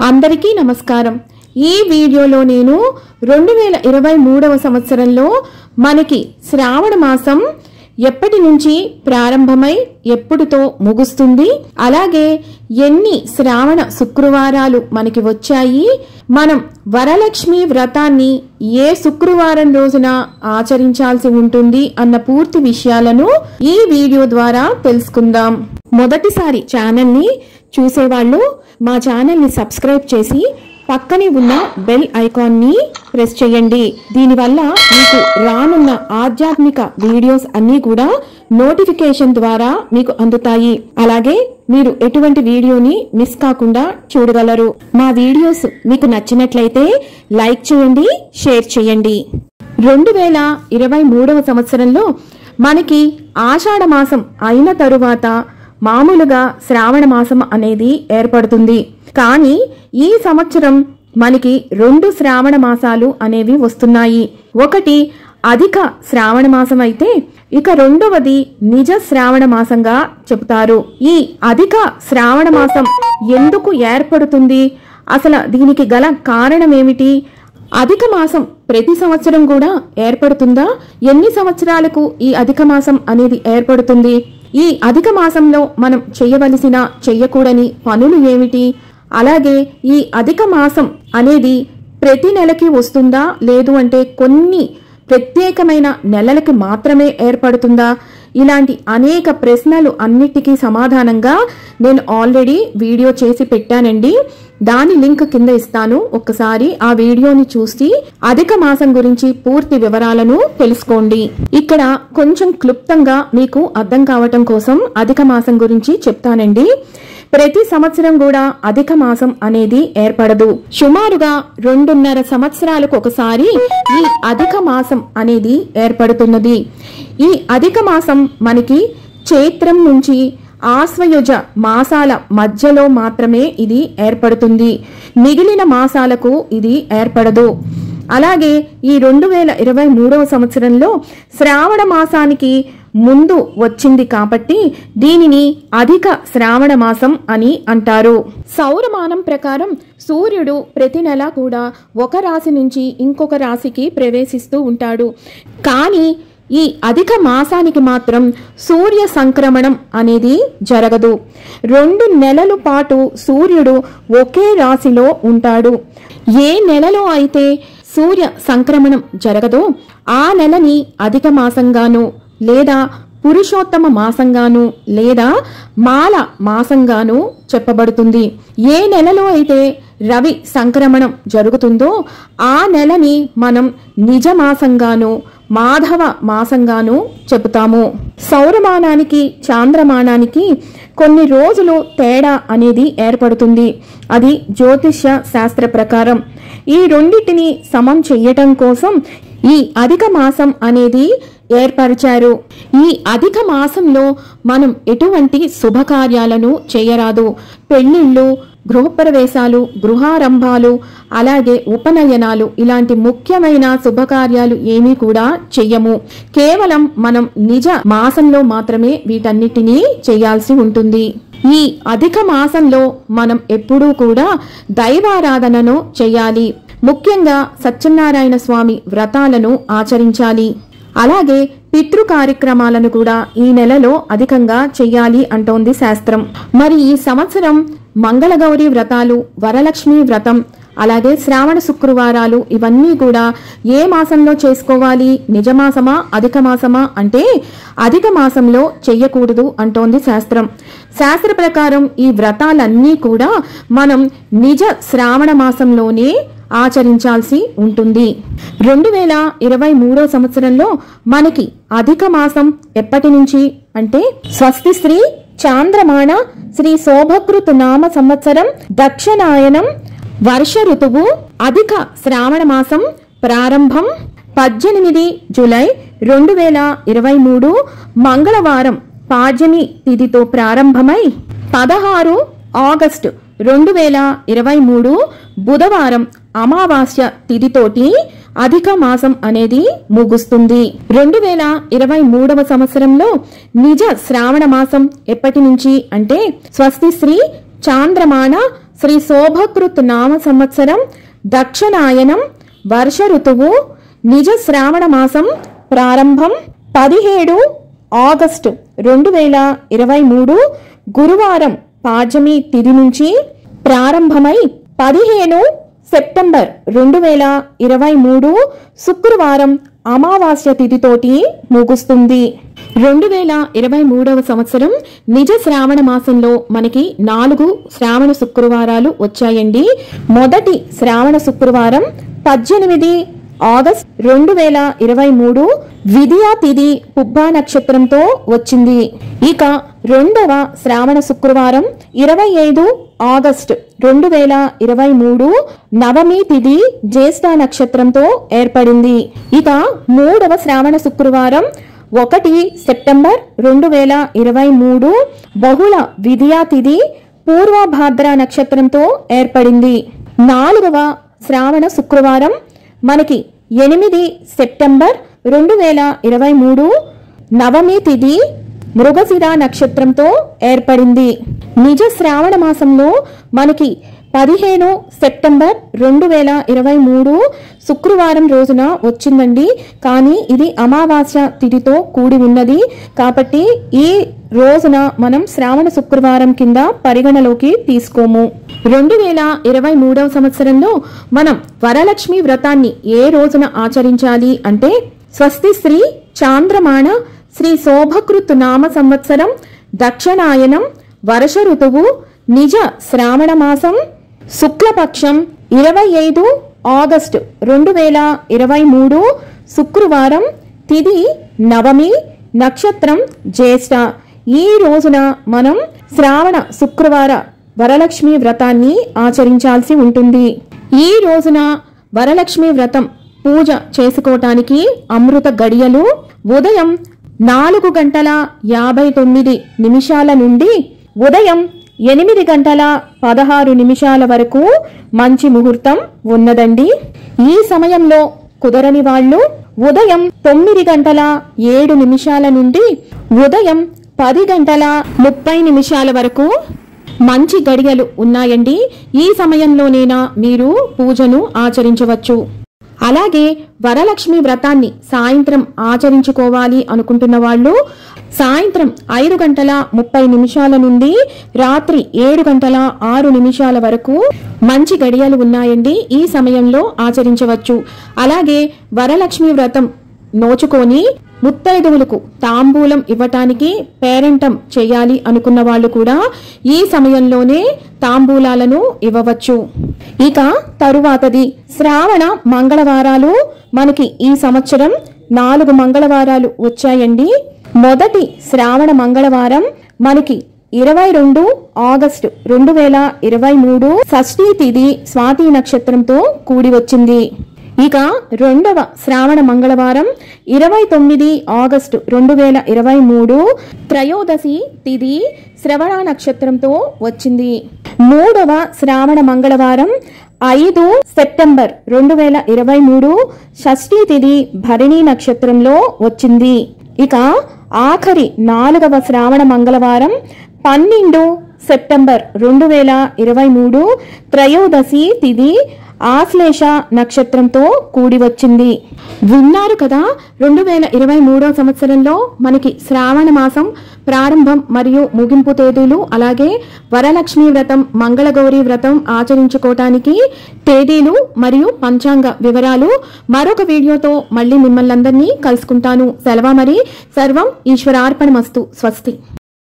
అందరికీ నమస్కారం। ఈ వీడియోలో నేను 2023వ సంవత్సరంలో మనకి శ్రావణ మాసం ఎప్పటి నుంచి ప్రారంభమై ఎప్పుడుతో ముగుస్తుంది, అలాగే ఎన్ని శ్రావణ శుక్రవారాలు మనకి వచ్చాయి, మనం వరలక్ష్మి వ్రతాన్ని ఏ శుక్రవారం రోజున ఆచరించాల్సి ఉంటుంది అన్న పూర్తి విషయాలను ఈ వీడియో ద్వారా తెలుసుకుందాం। మొదటిసారి ఛానల్ ని చూసేవాళ్ళు మా ఛానల్ ని సబ్స్క్రైబ్ చేసి పక్కనే ఉన్న బెల్ ఐకాన్ ని ప్రెస్ చేయండి। దీనివల్ల మీకు రానున్న ఆధ్యాత్మిక వీడియోస్ అన్నీ కూడా నోటిఫికేషన్ ద్వారా మీకు అందుతాయి। అలాగే మీరు ఎటువంటి వీడియోని మిస్ కాకుండా చూడగలరు। మా వీడియోస్ మీకు నచ్చినట్లయితే లైక్ చేయండి, షేర్ చేయండి। 2023వ సంవత్సరంలో మనకి ఆషాఢ మాసం అయిన తరువాత మామూలుగా శ్రావణ మాసం అనేది ఏర్పడుతుంది। కానీ ఈ సంవత్సరం మనకి 2 శ్రావణ మాసాలు అనేవి వస్తున్నాయి। ఒకటి అధిక శ్రావణ మాసం అయితే ఇక రెండవది నిజ శ్రావణ మాసంగా చెబుతారు। ఈ అధిక శ్రావణ మాసం ఎందుకు ఏర్పడుతుంది, అసలు దీనికి గల కారణం ఏమిటి, అధిక మాసం ప్రతి సంవత్సరం కూడా ఏర్పడుతుందా, ఎన్ని సంవత్సరాలకు ఈ అధిక మాసం అనేది ఏర్పడుతుంది, ఈ అధిక మాసంలో మనం చేయవలసిన చెయ్యకూడని పనులు ఏమిటి, అలాగే ఈ అధిక మాసం అనేది ప్రతి నెలకి వస్తుందా లేదు అంటే కొన్ని ప్రత్యేకమైన నెలలకి మాత్రమే ఏర్పడుతుందా, ఇలాంటి అనేక ప్రశ్నలు అన్నిటికీ సమాధానంగా నేను ఆల్రెడీ వీడియో చేసి పెట్టానండి। దాని లింక్ కింద ఇస్తాను, ఒక్కసారి ఆ వీడియోని చూసి అధిక మాసం గురించి పూర్తి వివరాలను తెలుసుకోండి। ఇక్కడ కొంచెం క్లుప్తంగా మీకు అర్థం కావటం కోసం అధిక మాసం గురించి చెప్తానండి। ప్రతి సంవత్సరం కూడా అధిక మాసం అనేది ఏర్పడదు, సుమారుగా 2.5 సంవత్సరాలకు ఒకసారి ఈ అధిక మాసం అనేది ఏర్పడుతున్నది। ఈ అధిక మాసం మనకి చైత్రం నుంచి ఆశ్వయుజ మాసాల మధ్యలో మాత్రమే ఇది ఏర్పడుతుంది, మిగిలిన మాసాలకు ఇది ఏర్పడదు। అలాగే ఈ 2023వ సంవత్సరంలో శ్రావణ మాసానికి ముందు వచ్చింది కాబట్టి దీనిని అధిక శ్రావణ మాసం అని అంటారు। సౌరమానం ప్రకారం సూర్యుడు ప్రతి నెల కూడా ఒక రాశి నుంచి ఇంకొక రాశికి ప్రవేశిస్తూ ఉంటాడు। కానీ ఈ అధిక మాసానికి మాత్రం సూర్య సంక్రమణం అనేది జరగదు। 2 నెలల పాటు సూర్యుడు ఒకే రాశిలో ఉంటాడు। ఏ నెలలో అయితే సూర్య సంక్రమణం జరగదో ఆ నెలని అధిక మాసంగాను లేదా పురుషోత్తమ మాసంగాను లేదా మాల మాసంగాను చెప్పబడుతుంది। ఏ నెలలో అయితే రవి సంక్రమణం జరుగుతుందో ఆ నెలని మనం నిజ మాసంగాను మాధవ మాసంగాను చెబుతాము। సౌరమానానికి చాంద్రమానానికి కొన్ని రోజులు తేడా అనేది ఏర్పడుతుంది, అది జ్యోతిష్య శాస్త్ర ప్రకారం। ఈ రెండింటిని సమం చెయ్యటం కోసం ఈ అధిక మాసం అనేది ఏర్పరిచారు। ఈ అధిక మాసంలో మనం ఎటువంటి శుభకార్యాలను చేయరాదు, పెళ్లిళ్ళు, గృహప్రవేశాలు, గృహారంభాలు, అలాగే ఉపనయనాలు ఇలాంటి ముఖ్యమైన శుభకార్యాలు ఏమీ కూడా చెయ్యము। కేవలం మనం నిజ మాసంలో మాత్రమే వీటన్నిటినీ చేయాల్సి ఉంటుంది। ఈ అధిక మాసంలో మనం ఎప్పుడూ కూడా దైవారాధనను చేయాలి, ముఖ్యంగా సత్యనారాయణ స్వామి వ్రతాలను ఆచరించాలి, అలాగే పితృ కార్యక్రమాలను కూడా ఈ నెలలో అధికంగా చెయ్యాలి అంటోంది శాస్త్రం। మరి ఈ సంవత్సరం మంగళగౌరి వ్రతాలు, వరలక్ష్మి వ్రతం, అలాగే శ్రావణ శుక్రవారాలు ఇవన్నీ కూడా ఏ మాసంలో చేసుకోవాలి, నిజమాసమా అధిక మాసమా అంటే అధిక మాసంలో చెయ్యకూడదు అంటోంది శాస్త్రం। శాస్త్ర ప్రకారం ఈ వ్రతాలన్నీ కూడా మనం నిజ శ్రావణ మాసంలోనే ఆచరించాల్సి ఉంటుంది। 2023వ సంవత్సరంలో మనకి అధిక మాసం ఎప్పటి నుంచి అంటే స్వస్తి శ్రీ చాంద్రమాణ శ్రీ శోభకృత్ నామ సంవత్సరం దక్షిణాయనం వర్ష ఋతువు అధిక శ్రావణ మాసం ప్రారంభం 18 జూలై 2023 మంగళవారం పాడ్యమి తిథితో ప్రారంభమై 16 ఆగస్టు 2023 బుధవారం అమావాస్య తిథితోటి అధిక మాసం అనేది ముగుస్తుంది। 2023వ సంవత్సరంలో నిజ శ్రావణ మాసం ఎప్పటి నుంచి అంటే స్వస్తి శ్రీ చాంద్రమాణ శ్రీ శోభకృత్ నామ సంవత్సరం దక్షిణాయనం వర్ష ఋతువు నిజ శ్రావణ మాసం ప్రారంభం 17 ఆగస్టు 2023 గురువారం పాడ్యమి తిథి నుంచి ప్రారంభమై 15 సెప్టెంబర్ 2023 శుక్రవారం అమావాస్య తిథితోటి ముగుస్తుంది. 2023వ సంవత్సరం నిజ శ్రావణ మాసంలో మనకి 4 శ్రావణ శుక్రవారాలు వచ్చాయండి. మొదటి శ్రావణ శుక్రవారం 18 ఆగస్ట్ 2023 విధియా తిథి పుబ్బా నక్షత్రంతో వచ్చింది. ఇక రెండవ శ్రావణ శుక్రవారం 25 ఆగస్ట్ 2023 నవమి తిథి జ్యేష్ఠ నక్షత్రంతో ఏర్పడింది. ఇక మూడవ శ్రావణ శుక్రవారం 1 సెప్టెంబర్ 2023 బహుళ విధియా తిథి పూర్వభాద్ర నక్షత్రంతో ఏర్పడింది. నాలుగవ శ్రావణ శుక్రవారం మనకి 8 సెప్టెంబర్ 2023 నవమి తిథి మృగశిర నక్షత్రంతో ఏర్పడింది. నిజ శ్రావణ మాసంలో మనకి 15 సెప్టెంబర్ 2023 శుక్రవారం రోజున వచ్చిందండి. కానీ ఇది అమావాస్య తిథితో కూడి ఉన్నది కాబట్టి ఈ రోజున మనం శ్రావణ శుక్రవారం కింద పరిగణలోకి తీసుకోము. 2023వ సంవత్సరంలో మనం వరలక్ష్మి వ్రతాన్ని ఏ రోజున ఆచరించాలి అంటే స్వస్తి శ్రీ చాంద్రమాణ శ్రీ శోభకృత్ నామ సంవత్సరం దక్షిణాయనం వర్ష ఋతువు నిజ శ్రావణ మాసం శుక్లపక్షం 25 ఆగస్టు 2023 శుక్రవారం తిథి నవమి నక్షత్రం జ్యేష్ఠ. ఈ రోజున మనం శ్రావణ శుక్రవార వరలక్ష్మి వ్రతాన్ని ఆచరించాల్సి ఉంటుంది. ఈ రోజున వరలక్ష్మి వ్రతం పూజ చేసుకోవటానికి అమృత గడియలు ఉదయం 4:59 నుండి ఉదయం 8:16 వరకు మంచి ముహూర్తం ఉన్నదండి. ఈ సమయంలో కుదరని వాళ్ళు ఉదయం 9:07 నుండి ఉదయం 10:30 వరకు మంచి గడియలు ఉన్నాయండి. ఈ సమయంలోనేనా మీరు పూజను ఆచరించవచ్చు. అలాగే వరలక్ష్మి వ్రతాన్ని సాయంత్రం ఆచరించుకోవాలి అనుకుంటున్న వాళ్ళు సాయంత్రం 5:30 నుండి రాత్రి 7:06 వరకు మంచి గడియలు ఉన్నాయండి. ఈ సమయంలో ఆచరించవచ్చు. అలాగే వరలక్ష్మి వ్రతం నోచుకొని ముత్తైదువులకు తాంబూలం ఇవ్వటానికి పేరంటం చేయాలి అనుకున్న వాళ్ళు కూడా ఈ సమయంలోనే తాంబూలాలను ఇవ్వవచ్చు. ఇక తరువాతది శ్రావణ మంగళవారాలు. మనకి ఈ సంవత్సరం 4 మంగళవారాలు వచ్చాయండి. మొదటి శ్రావణ మంగళవారం మనకి 22 ఆగస్టు 2023 షష్ఠీ తిథి స్వాతి నక్షత్రంతో కూడి వచ్చింది. ఇక రెండవ శ్రావణ మంగళవారం 29 ఆగస్టు 2023 త్రయోదశి తిథి శ్రవణ నక్షత్రంతో వచ్చింది. మూడవ శ్రావణ మంగళవారం 5 సెప్టెంబర్ 2023 షష్ఠీ తిథి భరణి నక్షత్రంలో వచ్చింది. ఇక ఆఖరి 4వ శ్రావణ మంగళవారం 12 సెప్టెంబర్ 2023 త్రయోదశి తిథి ఆశ్లేష నక్షత్రంతో కూడి వచ్చింది. విన్నారు కదా, 2023వ సంవత్సరంలో మనకి శ్రావణ మాసం ప్రారంభం మరియు ముగింపు తేదీలు, అలాగే వరలక్ష్మి వ్రతం మంగళగౌరి వ్రతం ఆచరించుకోవటానికి తేదీలు మరియు పంచాంగ వివరాలు మరొక వీడియోతో మళ్ళీ మిమ్మల్ని అందరినీ కలుసుకుంటాను. సెలవు మరి. సర్వం ఈశ్వరార్పణమస్తు. స్వస్తి.